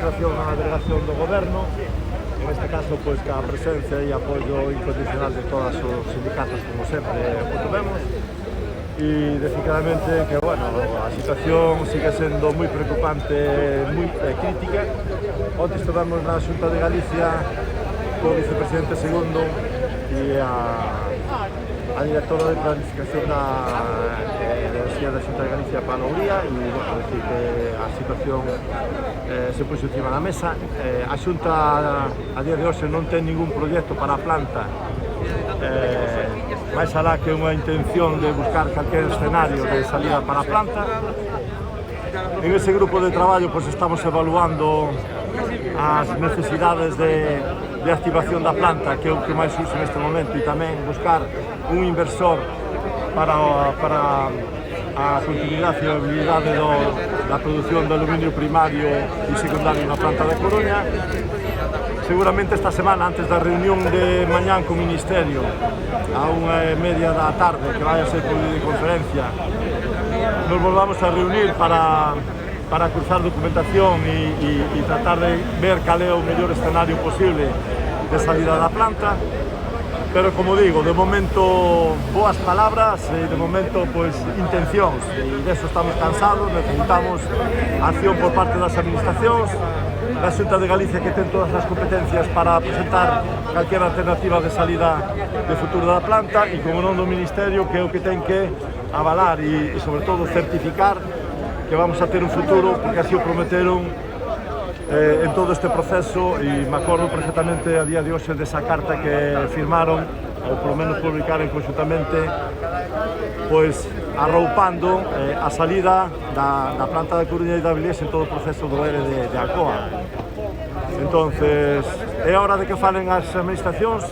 situación na delegación do Goberno, en este caso, pois, ca presencia e apoio incondicional de todos os sindicatos, como sempre, o vemos, e decir claramente que, bueno, a situación sigue sendo moi preocupante, moi crítica. Onte estivemos na Xunta de Galicia co vicepresidente segundo e a directora de planificación da Xunta de Galicia, Pablo Uría, e, bueno, decir que a situación se puxo encima da mesa. A Xunta a día de hoxe non ten ningún proxecto para a planta, máis alá que unha intención de buscar calquer escenario de salida para a planta. En ese grupo de traballo, pois, estamos evaluando as necesidades de activación da planta, que é o que máis usa neste momento, e tamén buscar un inversor para a continuidade e viabilidade da produción de aluminio primario e secundario na planta de Coruña. Seguramente esta semana, antes da reunión de mañán co Ministerio, a 1:30 da tarde, que vai a ser por videoconferencia, nos volvamos a reunir para cruzar documentación e tratar de ver cal é o mellor escenario posible de salida da planta. Pero, como digo, de momento boas palabras e de momento, pois, intencións, e deso estamos cansados. Necesitamos acción por parte das administracións, da Xunta de Galicia, que ten todas as competencias para presentar calquera alternativa de salida de futuro da planta, e como non do Ministerio, que é o que ten que avalar e sobre todo certificar que vamos a ter un futuro, porque así o prometeron en todo este proceso. E me acordo perfectamente a día de hoxe desa carta que firmaron, ou polo menos publicaron conjuntamente, pois arroupando a salida da planta de Coruña e da Avilés en todo o proceso do ERE de Alcoa. Entonces, é hora de que falen as administracións.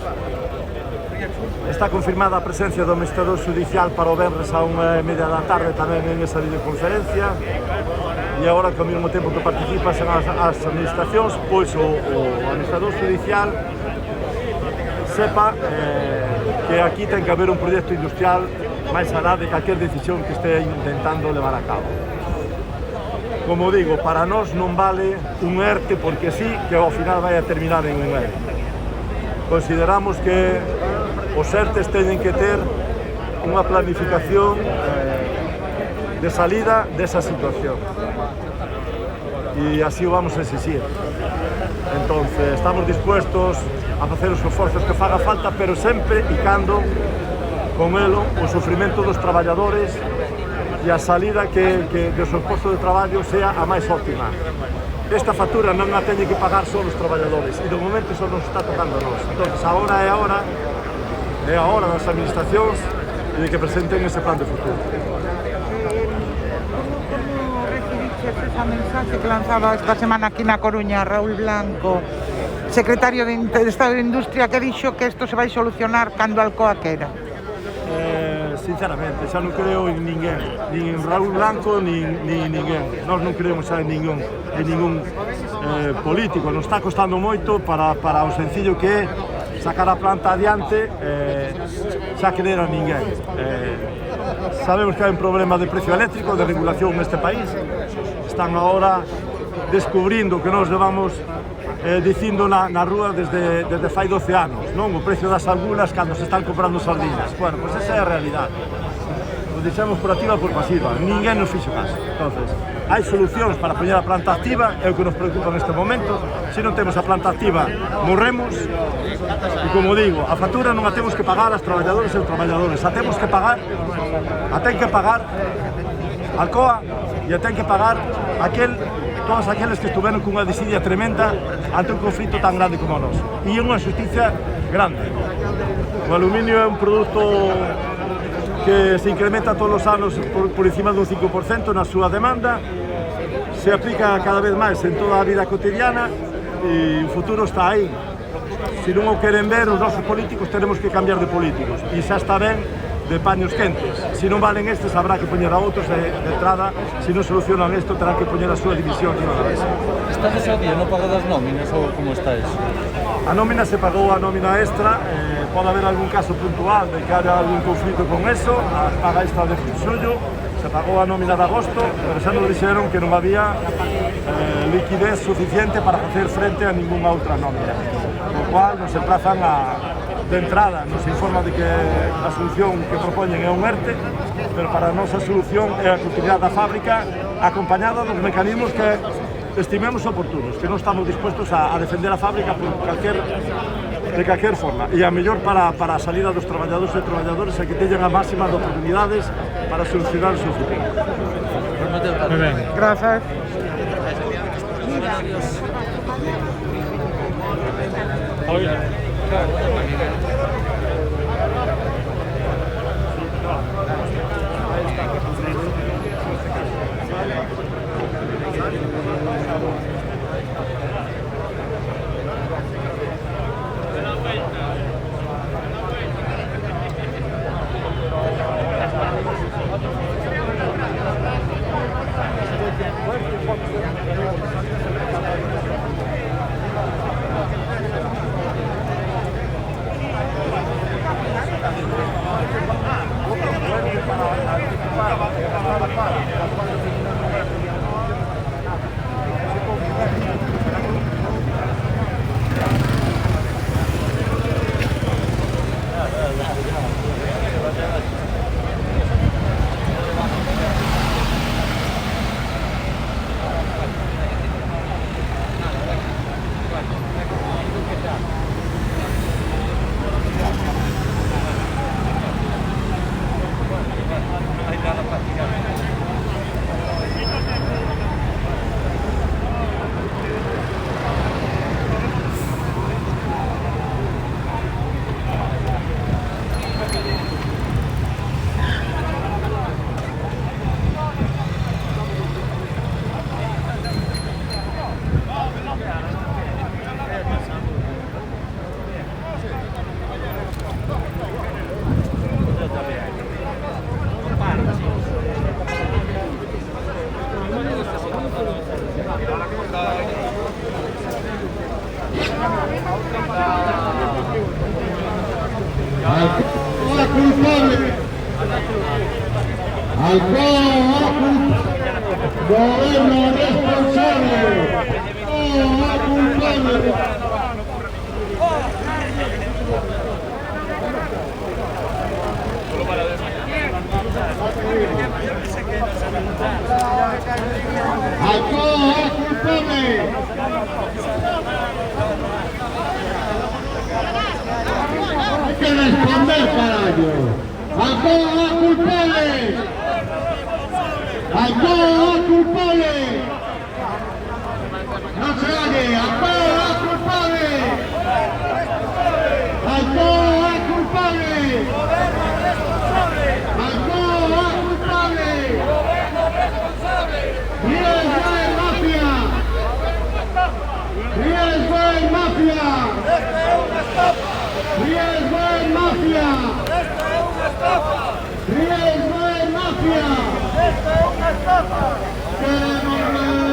Está confirmada a presencia do administrador judicial para o venres a 1:30 da tarde, tamén en esa videoconferencia. E agora, que ao mesmo tempo que participas en as administracións, pois o administrador judicial sepa que aquí ten que haber un proxecto industrial máis alá de calquer decisión que este intentando levar a cabo. Como digo, para nós non vale un ERTE porque sí, que ao final vai a terminar en un ERTE. Consideramos que os ERTEs teñen que ter unha planificación de salida desa situación, e así o vamos a exigir. Entonces, estamos dispuestos a facer os esforzos que faga falta, pero sempre e cando con elo o sofrimento dos traballadores e a salida que do seu posto de traballo sea a máis óptima. Esta factura non a teñen que pagar só os traballadores, e do momento só nos está tocando a nós. Entonces, agora é a hora das administracións e de que presenten ese plan de futuro. Esa mensaxe que lanzaba esta semana aquí na Coruña Raúl Blanco, secretario de Estado de Industria, que dixo que isto se vai solucionar cando Alcoa quera. Sinceramente, xa non creo en ninguén, nin en Raúl Blanco, nin ninguén. Nós non creemos xa en ningún político. Nos está costando moito para o sencillo que é sacar a planta adiante, xa creer a ninguén. Sabemos que hai un problema de precio eléctrico, de regulación neste país. Están agora descubrindo que nos levamos dicindo na rúa desde fai 12 anos, non? O precio das algunas cando se están comprando sardinas. Bueno, pois esa é a realidade. Nos dixemos por activa por pasiva, ninguén nos fixo caso. Entonces, hai solucións para poñer a planta activa, é o que nos preocupa neste momento. Se non temos a planta activa, morremos. E como digo, a factura non a temos que pagar as traballadores e os traballadores, a temos que pagar, a ten que pagar Alcoa, e a ten que pagar todos aqueles que estuveron cunha desidia tremenda ante un conflito tan grande como o noso. E é unha xusticia grande. O aluminio é un produto que se incrementa todos os anos por encima dun 5% na súa demanda, se aplica cada vez máis en toda a vida cotidiana e o futuro está aí. Se non o queren ver, os nosos políticos tenemos que cambiar de políticos, e xa está ben de paños quentes. Se non valen estes, habrá que poñer a outros de entrada. Se non solucionan isto, terán que poñer a súa división encima da mesa. Estades ao día no pago das nóminas ou como está eso? A nómina se pagou a nómina extra, pode haber algún caso puntual de que haya algún conflito con eso, a paga extra de xullo, se pagou a nómina de agosto, pero xa nos dixeron que non había liquidez suficiente para facer frente a ningunha outra nómina, co cual nos emplazan de entrada, nos informa de que a solución que propoñen é un ERTE, pero para a nosa solución é a continuidade da fábrica acompañada dos mecanismos que estimemos oportunos, que non estamos dispuestos a defender a fábrica de calquer forma, e a mellor para a salida dos traballadores e traballadores é que teñan a máxima de oportunidades para solucionar o seu futuro. Muy bien. Gracias. Alcoa culpable. Gobierno responsable. Alcoa culpable. Alcoa culpable. Hay que responder, carajo. Alcoa culpable. Alcoa culpable. No se oye. Alcoa culpable. Alcoa culpable. Alcoa culpable. Riesgo de mafia. Riesgo de mafia. Riesgo de mafia. Riesgo de mafia. Queremos